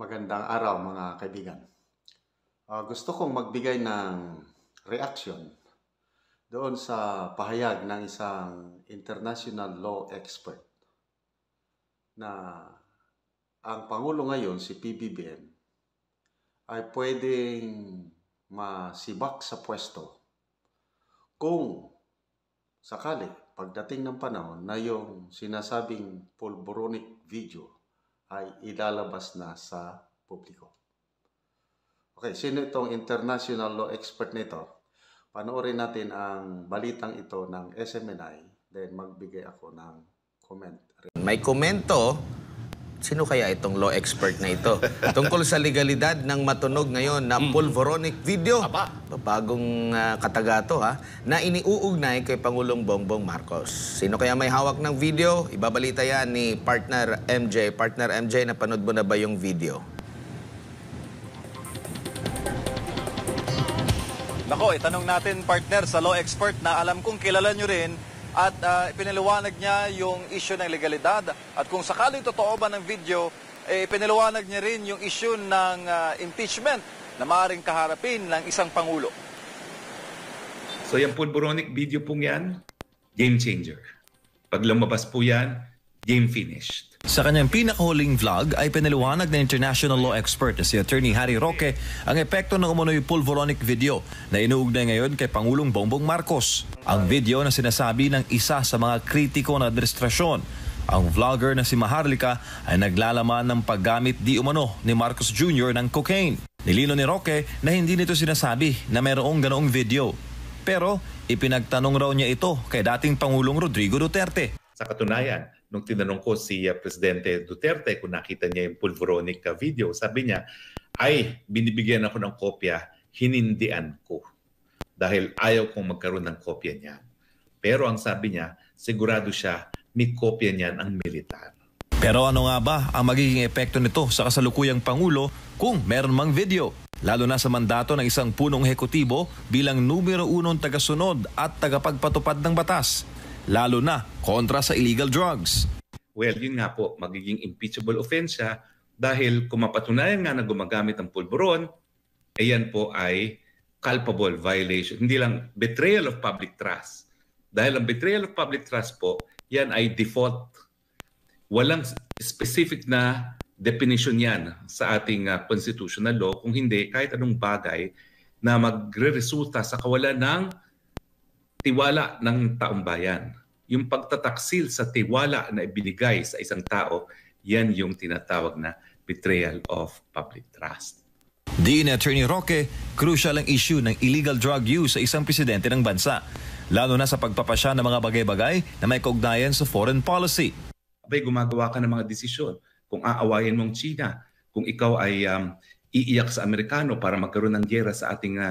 Magandang araw mga kaibigan. Gusto kong magbigay ng reaction doon sa pahayag ng isang international law expert na ang Pangulo ngayon, si PBBM, ay pwedeng masibak sa pwesto kung sakali pagdating ng panahon na yung sinasabing pulboronic video ay ilalabas na sa publiko. Okay, sino itong international law expert nito? Panoorin natin ang balitang ito ng SMNI, then magbigay ako ng comment. May komento, sino kaya itong law expert na ito? Tungkol sa legalidad ng matunog ngayon na pulvoronic video. Bagong kataga to na iniuugnay kay Pangulong Bongbong Marcos. Sino kaya may hawak ng video? Ibabalita yan ni Partner MJ. Partner MJ, napanood mo na ba yung video? Nako, itanong natin partner sa law expert na alam kong kilala nyo rin at ipinaliwanag niya yung issue ng legalidad at kung sakaling totoo ba ng video, ipinaliwanag niya rin yung issue ng impeachment na maaaring kaharapin ng isang Pangulo. So yung pulboronic video pong yan, game changer. Pag lumabas po yan, game finished. Sa kanyang pinakahuling vlog ay pinaliwanag ng international law expert na si Attorney Harry Roque ang epekto ng umunoy pulvoronic video na inuugnay ngayon kay Pangulong Bongbong Marcos. Ang video na sinasabi ng isa sa mga kritiko ng administrasyon. Ang vlogger na si Maharlika ay naglalaman ng paggamit di umano ni Marcos Jr. ng cocaine. Nilino ni Roque na hindi nito sinasabi na mayroong ganoong video. Pero ipinagtanong raw niya ito kay dating Pangulong Rodrigo Duterte. Sa katunayan, nung tinanong ko si Presidente Duterte kung nakita niya yung pulvoronic video, sabi niya, ay binibigyan ako ng kopya, hinindian ko. Dahil ayaw kong magkaroon ng kopya niya. Pero ang sabi niya, sigurado siya, may kopya niyan ang militar. Pero ano nga ba ang magiging epekto nito sa kasalukuyang Pangulo kung meron mang video? Lalo na sa mandato ng isang punong ehekutibo bilang numero 1 tagasunod at tagapagpatupad ng batas. Lalo na kontra sa illegal drugs. Well, yun nga po, magiging impeachable offense siya dahil kung mapatunayan nga na gumagamit ng pulburon, yan po ay culpable violation. Hindi lang betrayal of public trust. Dahil ang betrayal of public trust po, yan ay default. Walang specific na definition yan sa ating constitutional law. Kung hindi, kahit anong bagay na magre-resulta sa kawalan ng tiwala ng taong bayan. Yung pagtataksil sa tiwala na ibinigay sa isang tao, yan yung tinatawag na betrayal of public trust. Di ni Attorney Roque, crucial ang issue ng illegal drug use sa isang presidente ng bansa, lalo na sa pagpapasya ng mga bagay-bagay na may kaugnayan sa foreign policy. Abay, gumagawa ka ng mga desisyon. Kung aawayin mong China, kung ikaw ay iiyak sa Amerikano para magkaroon ng giyera sa ating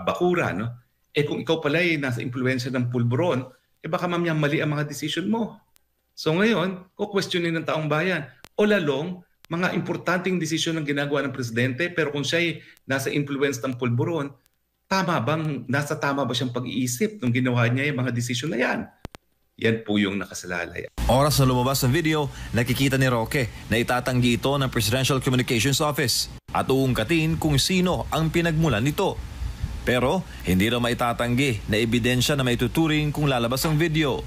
bakura, no? Kung ikaw pala ay nasa impluensya ng pulburon, baka mamaya mali ang mga decision mo. So ngayon, kukwestiyonin ng taong bayan. O lalong, mga importanteng desisyon ang ginagawa ng presidente, pero kung siya ay nasa influence ng pulburon, nasa tama ba siyang pag-iisip nung ginawa niya yung mga desisyon na yan? Yan po yung nakasalalay. Oras na lumabas ng video, nakikita ni Roque na itatanggi ito ng Presidential Communications Office at uungkatin kung sino ang pinagmulan nito. Pero hindi raw maitatanggi na ebidensya na maituturing kung lalabas ang video.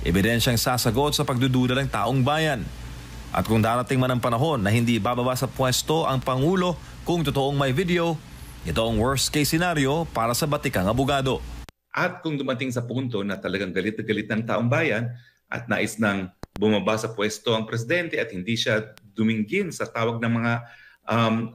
Ebidensyang sasagot sa pagdududa ng taong bayan. At kung darating man ang panahon na hindi bababa sa pwesto ang Pangulo kung totoong may video, ito ang worst case scenario para sa batikang abogado. At kung dumating sa punto na talagang galit na galit ng taong bayan at nais nang bumaba sa pwesto ang presidente at hindi siya duminggin sa tawag ng mga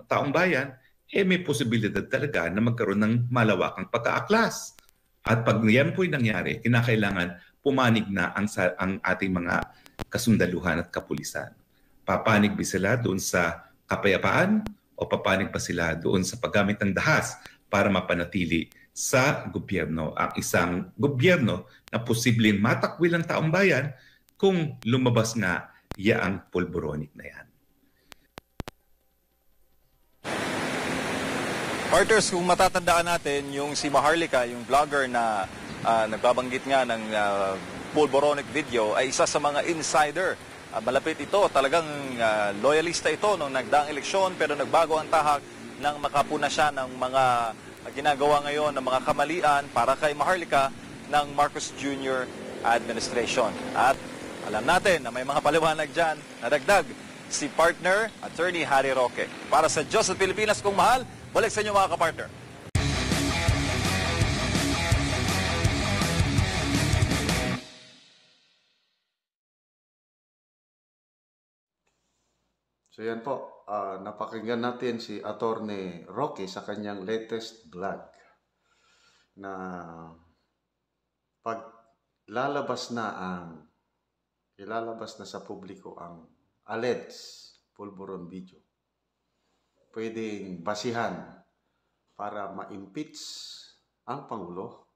taong bayan, may posibilidad talaga na magkaroon ng malawakang pagkaaklas. At pag yan po'y nangyari, kinakailangan pumanig na ang ating mga kasundaluhan at kapulisan. Papanig ba sila doon sa kapayapaan o papanig pa sila doon sa paggamit ng dahas para mapanatili sa gobyerno ang isang gobyerno na posibleng matakwil ang taong bayan kung lumabas nga yaang pulboronic na yan. Partners, kung matatandaan natin, yung si Maharlika, yung vlogger na nagbabanggit nga ng pulboronic video, ay isa sa mga insider malapit ito, talagang loyalista ito nung nagdaang eleksyon pero nagbago ang tahak nang makapuna siya ng mga ginagawa ngayon ng mga kamalian para kay Maharlika ng Marcos Jr. administration. At alam natin na may mga paliwanag dyan na dagdag si partner, Attorney Harry Roque. Para sa Diyos at Pilipinas kung mahal, balik sa inyo mga kapartner. So yan po, napakinggan natin si Attorney Roque sa kanyang latest vlog na pag ilalabas na sa publiko ang alleged pulburon video, pwedeng basihan para ma-impeach ang Pangulo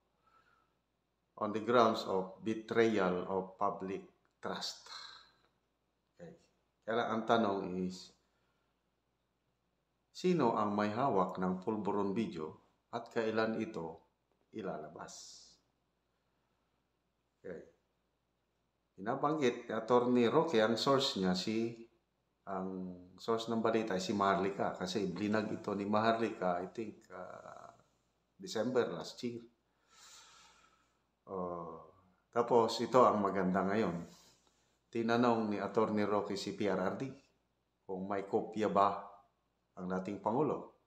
on the grounds of betrayal of public trust. Okay. Kaya ang tanong is, sino ang may hawak ng pulburon video at kailan ito ilalabas? Okay. Binabanggit ni Attorney Roque ang source niya, ang source ng balita ay si Maharlika kasi blinag ito ni Maharlika, I think, December last year. Tapos ito ang maganda ngayon. Tinanong ni Attorney Roque si PRRD kung may kopya ba ang dating Pangulo.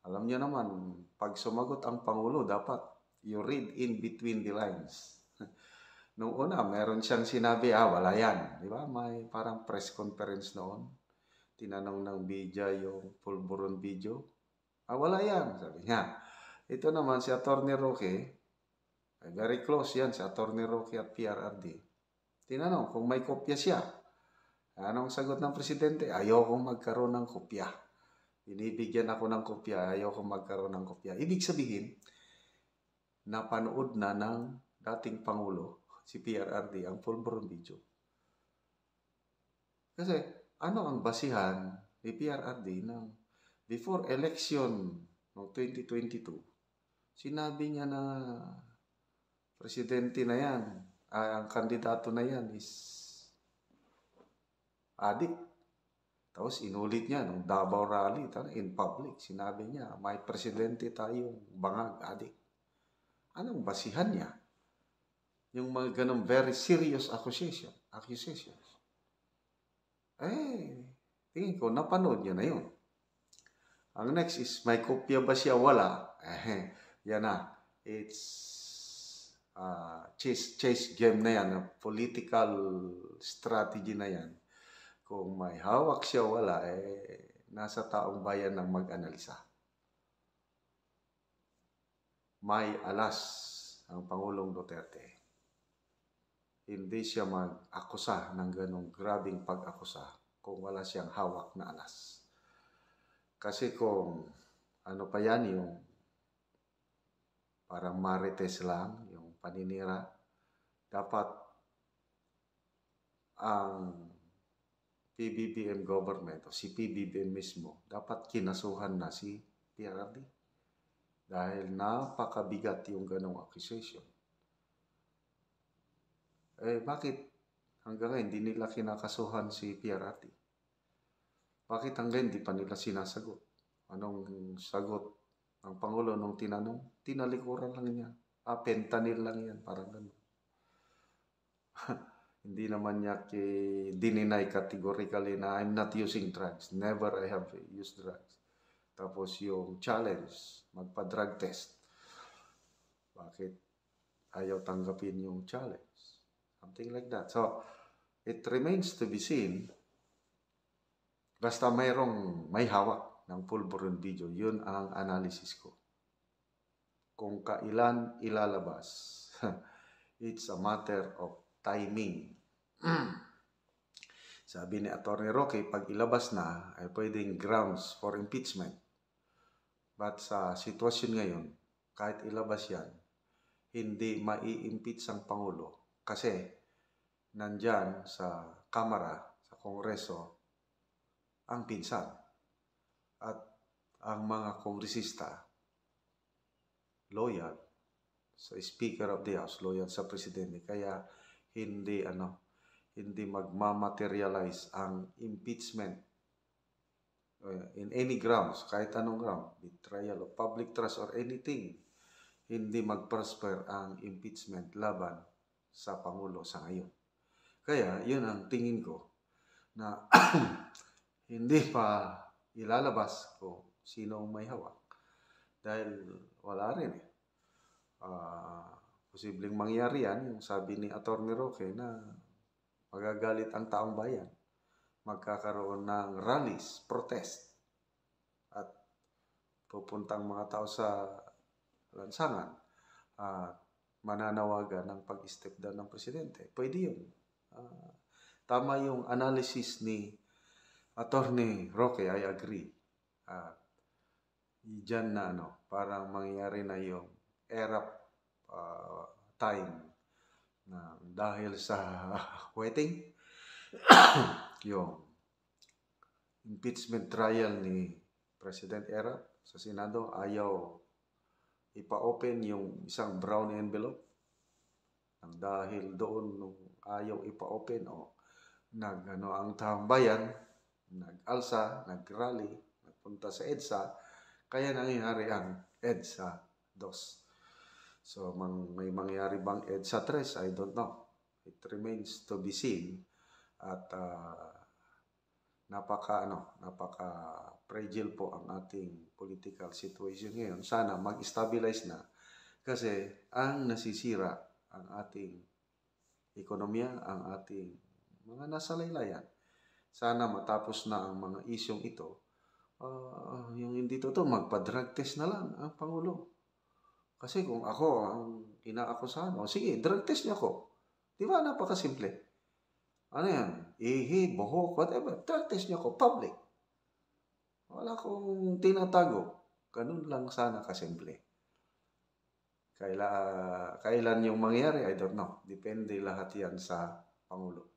Alam niyo naman, pag sumagot ang Pangulo, dapat you read in between the lines. Nung una, meron siyang sinabi, wala yan. Di ba? May parang press conference noon. Tinanong ng media yung pulburon video. Wala yan. Sabi niya. Ito naman si Attorney Roque, very close yan si Attorney Roque at PRRD. Tinanong kung may kopya siya. Anong sagot ng presidente? Ayokong magkaroon ng kopya. Binibigyan ako ng kopya, ayokong magkaroon ng kopya. Ibig sabihin, napanood na ng dating Pangulo, si PRRD, ang pulburon video. Kasi ano ang basihan ni PRRD ng before election ng 2022, sinabi niya na presidente na yan, ang kandidato na yan is adik. Tapos inulit niya nung Davao Rally, in public, sinabi niya, may presidente tayong bangag, adik. Anong basihan niya? Yung mga ganong very serious accusations. Tingin ko, napanood niya na yun. Ang next is, may kopya ba siya? Wala. Yan na. It's chase game na yan. Political strategy na yan. Kung may hawak siya, wala, nasa taong bayan ng mag-analisa. May alas ang Pangulong Duterte. Hindi siya mag-akusa ng ganong grabing pag-akusa kung wala siyang hawak na alas. Kasi kung ano pa yan, yung parang marites lang, yung paninira, dapat ang PBBM government o si PBBM mismo, dapat kinasuhan na si PRRD. Dahil napakabigat yung ganong accusation. Bakit hanggang ngayon hindi nila kinakasuhan si PRRD? Bakit hanggang hindi pa nila sinasagot? Anong sagot ng Pangulo nung tinanong? Tinalikuran lang niya. Fentanyl lang yan, parang gano'n. Hindi naman niya dininay categorically na I'm not using drugs. Never I have used drugs. Tapos yung challenge, magpa-drug test. Bakit ayaw tanggapin yung challenge? Something like that. So, it remains to be seen. Basta may hawak ng pulburon video, yun ang analysis ko. Kung kailan ilalabas, it's a matter of timing. Sabi ni Attorney Roque, pag ilabas na, ay pwedeng grounds for impeachment. But sa sitwasyon ngayon, kahit ilabas yan, hindi mai-impeach ang Pangulo. Kasi nandyan sa Kamara, sa Kongreso, ang pinsan. At ang mga kongresista, loyal sa Speaker of the House, loyal sa Presidente. Kaya hindi hindi magmamaterialize ang impeachment in any grounds, kahit anong ground, betrayal of public trust or anything, hindi mag-prosper ang impeachment laban sa Pangulo sa ngayon. Kaya, yun ang tingin ko na hindi pa ilalabas kung sino ang may hawak. Dahil wala rin eh. Posibleng mangyari yan, yung sabi ni Atty. Roque na magagalit ang taong bayan. Magkakaroon ng rallies, protest, at pupuntang mga tao sa lansangan at mananawagan ng pag-step down ng presidente. Pwede yun. Tama yung analysis ni Atty. Roque, I agree. Diyan na parang mangyayari na yung era time na dahil sa waiting, yung impeachment trial ni President Erap sa Senado, ayaw ipa-open yung isang brown envelope. Dahil doon nung ayaw ipa-open ang taong bayan, nag-alsa, nag-rally, nagpunta sa EDSA, kaya nangyayari ang EDSA 2. So, may mangyari bang EDSA 3? I don't know. It remains to be seen. At napaka-fragile po ang ating political situation ngayon. Sana mag-stabilize na. Kasi ang nasisira ang ating ekonomiya, ang ating mga nasa laylayan. Sana matapos na ang mga isyong ito. Yung hindi totoo, magpa-drug test na lang ang Pangulo. Kasi kung ako ang inaakusahan, sige, drug test niyo ako. Di ba? Napakasimple. Ano yan? Ihi, buhok, whatever. Drug test niyo ako, public. Wala akong tinatago. Ganun lang sana kasimple. Kailan yung mangyari, I don't know. Depende lahat yan sa Pangulo.